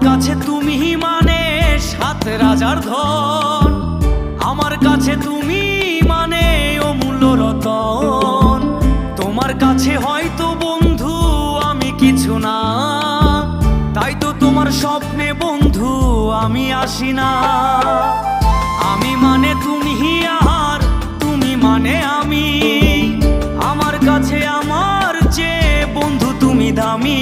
কাছে তুমি মানে সাত রাজার ধন, আমার কাছে তুমি মানে অমূল্য রতন। তোমার কাছে হয়তো বন্ধু আমি কিছু না, তাই তো তোমার স্বপ্নে বন্ধু আমি আসি না। আমি মানে তুমি আর তুমি মানে আমি, আমার কাছে আমার চেয়ে বন্ধু তুমি দামি।